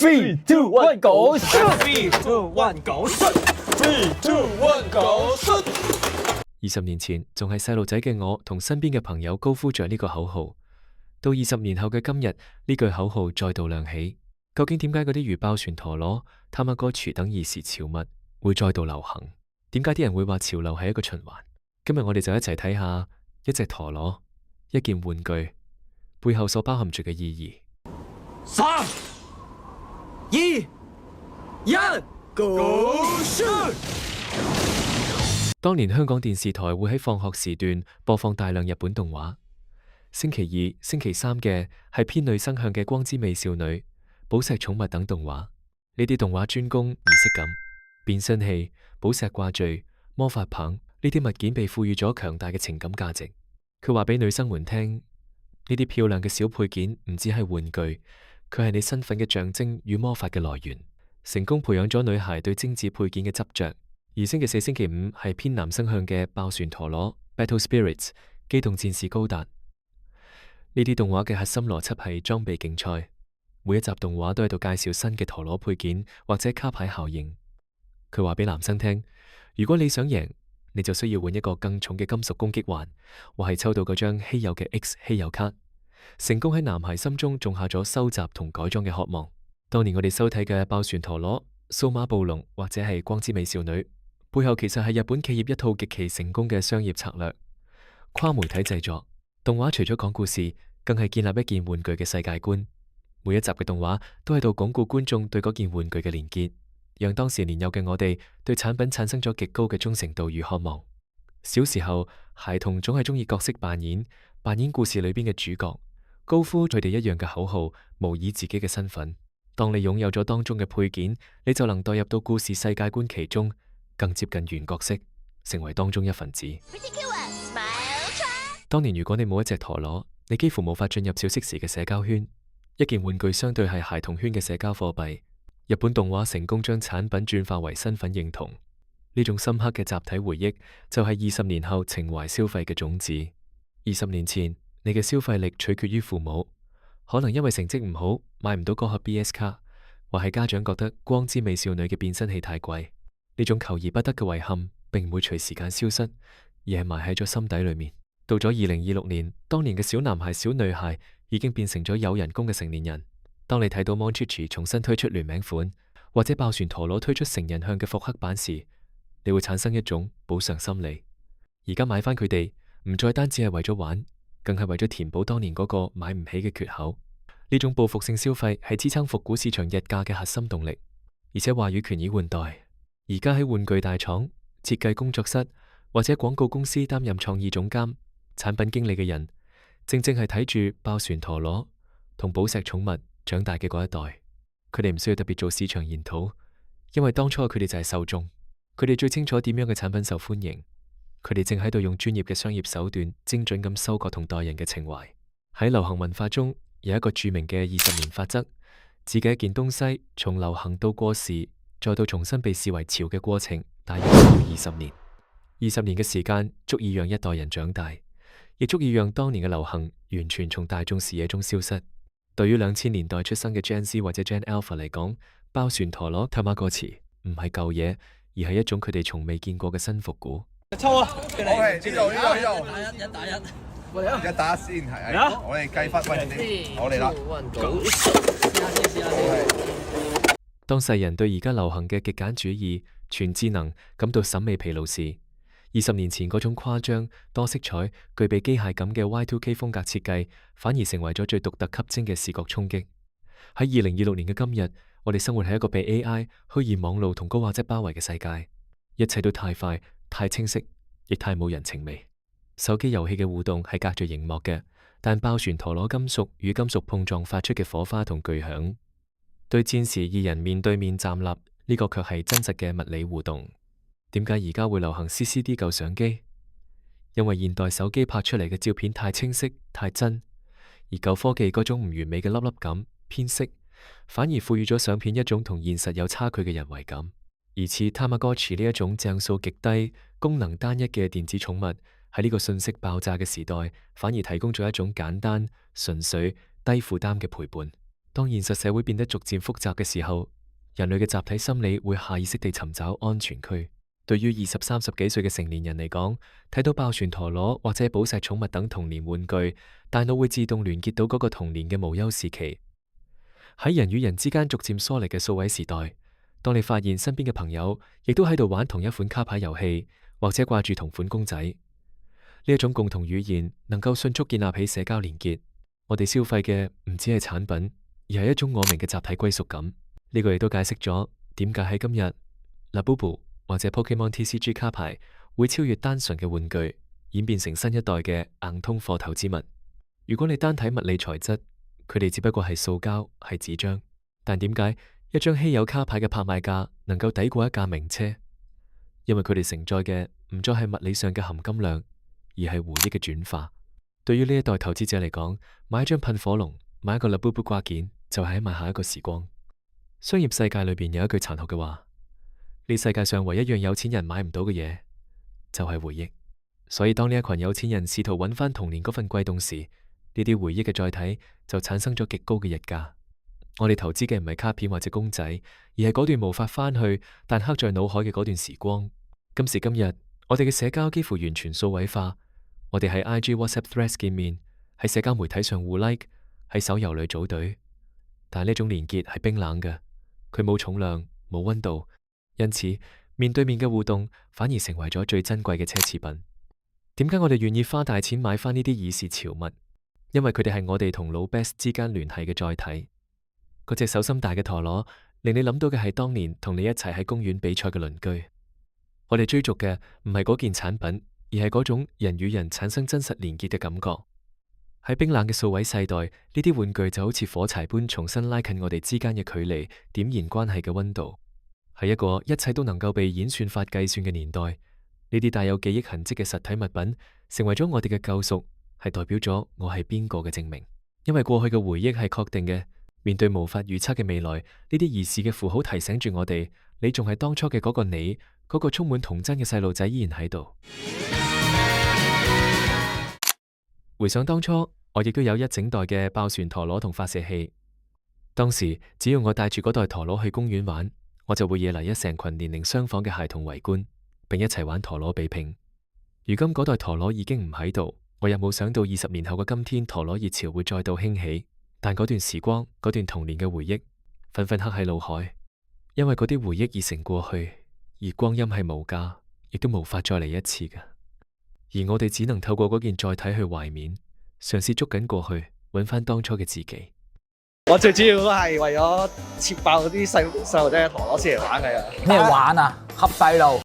3、2、1，講出！3、2、1，講出！3、2、1，講出！20年前仲係細路仔嘅我，同身邊嘅朋友高呼着呢個口號。到20年後嘅今日，呢句口號再度亮起。究竟點解嗰啲如爆旋陀螺、他媽哥廚等兒時潮物會再度流行？點解啲人會話潮流係一個循環？今日我哋就一齊睇下一隻陀螺、一件玩具背後所包含住嘅意義。3、2、1，Go shoot！當年香港電視台會喺放學時段播放大量日本動畫。星期2、星期3嘅係偏女生向嘅光之美少女、寶石寵物等動畫。呢啲動畫專攻儀式感、變身器、寶石掛墜、魔法棒，呢啲物件被賦予咗強大嘅情感價值。佢話俾女生們聽，呢啲漂亮嘅小配件唔止係玩具，佢係你身份嘅象徵與魔法嘅來源，成功培養咗女孩對精緻配件嘅執着。而星期4、星期5係偏男生向嘅爆旋陀螺、Battle Spirits、機動戰士高達。呢啲動畫嘅核心邏輯係裝備競賽，每一集動畫都喺度介紹新嘅陀螺配件或者卡牌效應。佢話俾男生聽，如果你想贏，你就需要換一個更重嘅金屬攻擊環，或係抽到嗰張稀有嘅 X 稀有卡，成功喺男孩心中種下咗收集同改裝嘅渴望。當年我哋收睇嘅爆旋陀螺、數碼暴龍或者係光之美少女，背後其實係日本企業一套極其成功嘅商業策略，跨媒體製作。動畫除咗講故事，更係建立一件玩具嘅世界觀。每一集嘅動畫都喺度鞏固觀眾對嗰件玩具嘅連結，讓當時年幼嘅我哋對產品產生咗極高嘅忠誠度與渴望。小時候，孩童總係中意角色扮演故事裏邊嘅主角，高呼佢哋一樣嘅口號，模擬自己嘅身份。當你擁有咗當中嘅配件，你就能代入到故事世界觀其中，更接近原角色，成為當中一份子。當年如果你冇一隻陀螺，你幾乎無法進入小息時嘅社交圈。一件玩具相對係孩童圈嘅社交貨幣。日本動畫成功將產品轉化為身份認同，呢種深刻嘅集體回憶就係20年後情懷消費嘅種子。20年前，你嘅消費力取決於父母，可能因為成績唔好買唔到嗰盒 BS 卡，或係家長覺得光之美少女嘅變身器太貴。呢種求而不得嘅遺憾並唔會隨時間消失，而係埋喺咗心底裏面。到咗2026年，當年嘅小男孩、小女孩已經變成咗有人工嘅成年人。當你睇到 Monchhichi 重新推出聯名款，或者爆旋陀螺推出成人向嘅復刻版時，你會產生一種補償心理。而家買翻佢哋，唔再單止係為咗玩，更係為咗填補當年嗰個買唔起嘅缺口。呢種報復性消費係支撐復古市場日價嘅核心動力。而且話語權已換代，而家喺玩具大廠、設計工作室或者廣告公司擔任創意總監、產品經理嘅人，正係睇住爆旋陀螺同寶石寵物長大嘅嗰一代。佢哋唔需要特別做市場研討，因為當初佢哋就係受眾，佢哋最清楚點樣嘅產品受歡迎。佢哋正喺度用專業嘅商業手段，精準咁收割同代人嘅情懷。喺流行文化中有一個著名嘅20年法則，指嘅一件東西從流行到過時，再到重新被視為潮嘅過程，大約需要20年。20年嘅時間足以讓一代人長大，亦足以讓當年嘅流行完全從大眾視野中消失。對於2000年代出生嘅 Gen Z 或者 Gen Alpha 嚟講，爆旋陀螺、他媽哥池唔係舊嘢，而係一種佢哋從未見過嘅新復古。抽啊！好嘅，呢度，一打一，我哋啊！一打先係，我哋計分，喂，我嚟啦。試下。當世人對而家流行嘅極簡主義、全智能感到審美疲勞時，20年前嗰種誇張、多色彩、具備機械感嘅 Y2K 風格設計，反而成為咗最獨特吸睛嘅視覺衝擊。喺2026年嘅今日，我哋生活喺一個被 AI、虛擬網路同高畫質包圍嘅世界，一切都太快、太清晰，亦太冇人情味。手機遊戲嘅互動係隔住熒幕嘅，但爆旋陀螺金屬與金屬碰撞發出嘅火花同巨響，對戰時二人面對面站立，呢個卻係真實嘅物理互動。點解而家會流行 CCD 舊相機？因為現代手機拍出嚟嘅照片太清晰、太真，而舊科技嗰種唔完美嘅粒粒感、偏色，反而賦予咗相片一種同現實有差距嘅人為感。而似 Tamagotchi 呢一種像素極低、功能單一嘅電子寵物，喺呢個信息爆炸嘅時代，反而提供咗一種簡單、純粹、低負擔嘅陪伴。當現實社會變得逐漸複雜嘅時候，人類嘅集體心理會下意識地尋找安全區。對於20、30幾歲嘅成年人嚟講，睇到爆旋陀螺或者寶石寵物等童年玩具，大腦會自動聯結到嗰個童年嘅無憂時期。喺人與人之間逐漸疏離嘅數位時代，當你發現身邊嘅朋友亦都喺度玩同一款卡牌遊戲，或者掛住同款公仔，呢一種共同語言能夠迅速建立起社交連結。我哋消費嘅唔止係產品，而係一種我明嘅集體歸屬感。呢個亦都解釋咗點解喺今日 Labubu 或者 Pokemon TCG 卡牌會超越單純嘅玩具，演變成新一代嘅硬通貨投資物。如果你單睇物理材質，佢哋只不過係塑膠，係紙張。但點解一張稀有卡牌嘅拍賣價能夠抵過一架名車？因為佢哋承載嘅唔再係物理上嘅含金量，而係回憶嘅轉化。對於呢一代投資者嚟講，買一張噴火龍，買一個 Labubu 掛件，就係買下一個時光。商業世界裏邊有一句殘酷嘅話：呢世界上唯一樣有錢人買唔到嘅嘢，就係回憶。所以當呢一群有錢人試圖揾翻童年嗰份悸動時，呢啲回憶嘅載體就產生咗極高嘅溢價。我哋投資嘅唔係卡片或者公仔，而係嗰段無法翻去但刻在腦海嘅嗰段時光。今時今日，我哋嘅社交幾乎完全數位化。我哋喺 IG、WhatsApp Threads 見面，喺社交媒體上互 like， 喺手遊裏組隊。但呢種連結係冰冷嘅，佢冇重量，冇溫度，因此面對面嘅互動反而成為咗最珍貴嘅奢侈品。點解我哋願意花大錢買翻呢啲兒時潮物？因為佢哋係我哋同老 best 之間聯繫嘅載體。嗰隻手心大嘅陀螺，令你諗到嘅係當年同你一齊喺公園比賽嘅鄰居。我哋追逐嘅唔係嗰件產品，而係嗰種人與人產生真實連結嘅感覺。喺冰冷嘅數位世代，呢啲玩具就好似火柴般重新拉近我哋之間嘅距離，點燃關係嘅溫度。喺一個一切都能夠被演算法計算嘅年代，呢啲帶有記憶痕跡嘅實體物品，成為咗我哋嘅救贖，係代表咗我係邊個嘅證明。因為過去嘅回憶係確定嘅，面對無法預測嘅未來，呢啲兒時嘅符號提醒住我哋，你仲係當初嘅嗰個你，嗰個充滿童真嘅細路仔依然喺度。回想當初，我亦都有一整袋嘅爆旋陀螺同發射器。當時只要我帶住嗰袋陀螺去公園玩，我就會惹嚟一成群年齡相仿嘅孩童圍觀，並一齊玩陀螺比拼。如今嗰袋陀螺已經唔喺度，我又冇想到20年後嘅今天，陀螺熱潮會再度興起。但嗰段時光，嗰段童年嘅回憶，紛紛刻喺腦海。因為嗰啲回憶已成過去，而光陰係無價，亦都無法再嚟一次嘅。而我哋只能透過嗰件載體去懷緬，嘗試捉緊過去，揾翻當初嘅自己。我最主要都係為咗切爆嗰啲細路仔嘅陀螺先嚟玩嘅。咩玩啊？恰細路。